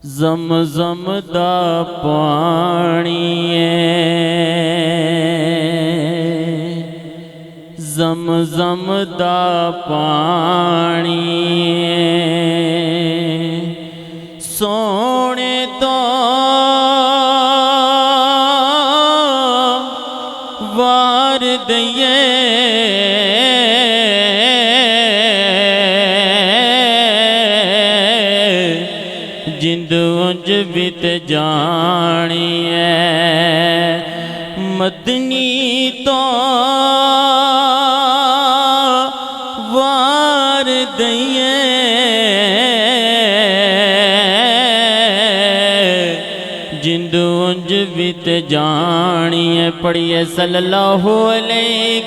زمزم دا پانی زمزم دا پانی سونے تو وار دئیے جند انج بیت جانی ہے مدنی تو وار دئیے جند انج بیت جانی ہے پڑھئے صلی اللہ علیہ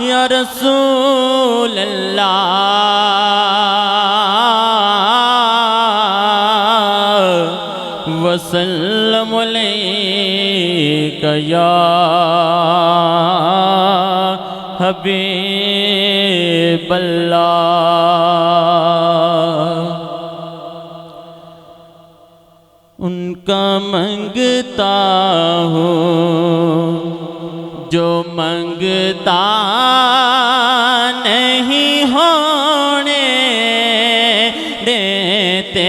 یا رسول اللہ وسلم علیک یا حبیب اللہ ان کا منگتا ہوں جو منگتا نہیں ہونے دیتے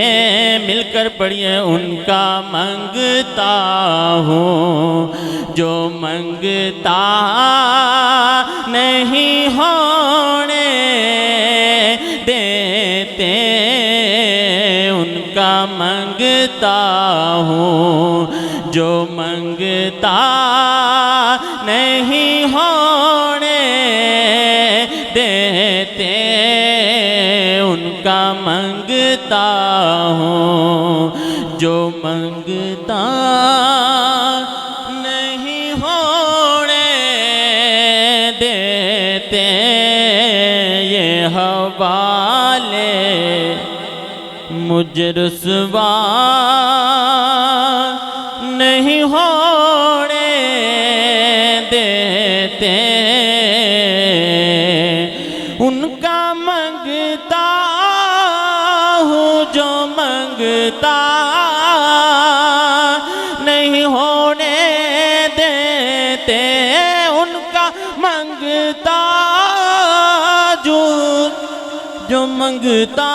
مل کر پڑھئے ان کا منگتا ہوں جو منگتا نہیں ہونے دیتے ان کا منگتا ہوں جو منگتا نہیں ہونے دیتے ان کا منگتا ہوں جو منگتا نہیں ہونے دیتے یہ حوالے مجھ رسوا نہیں ہونے دیتے ان کا منگتا ہوں جو منگتا نہیں ہونے دیتے ان کا منگتا جو منگتا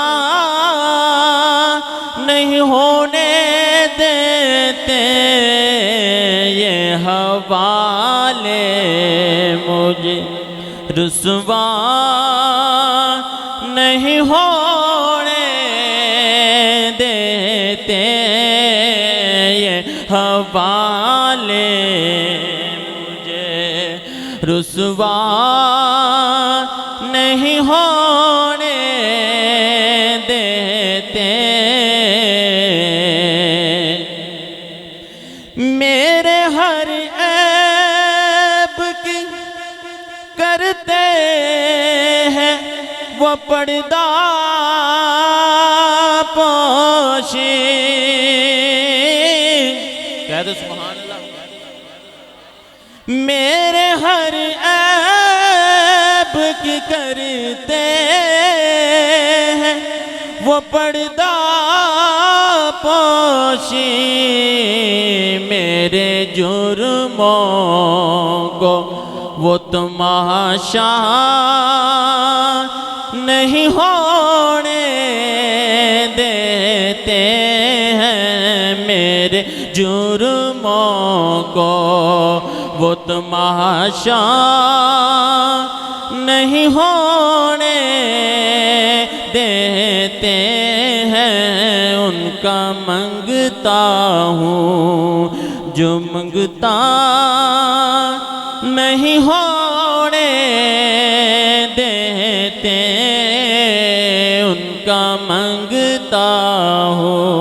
نہیں ہونے دیتے یہ حوالے مجھے رسوا نہیں ہونے دیتے یہ حوالے مجھے رسوا نہیں ہونے دیتے میرے ہر عیب کی کرتے ہیں وہ پردہ پوشی کہہ دو سبحان اللہ میرے ہر عیب کی کرتے ہیں وہ پردہ پوشی میرے جرموں کو وہ تماشا نہیں ہونے دیتے ہیں میرے جرموں کو وہ تماشا نہیں ہونے دیتے ہیں ان کا منگتا ہوں جو منگتا نہیں ہونے دیتے ان کا منگتا ہوں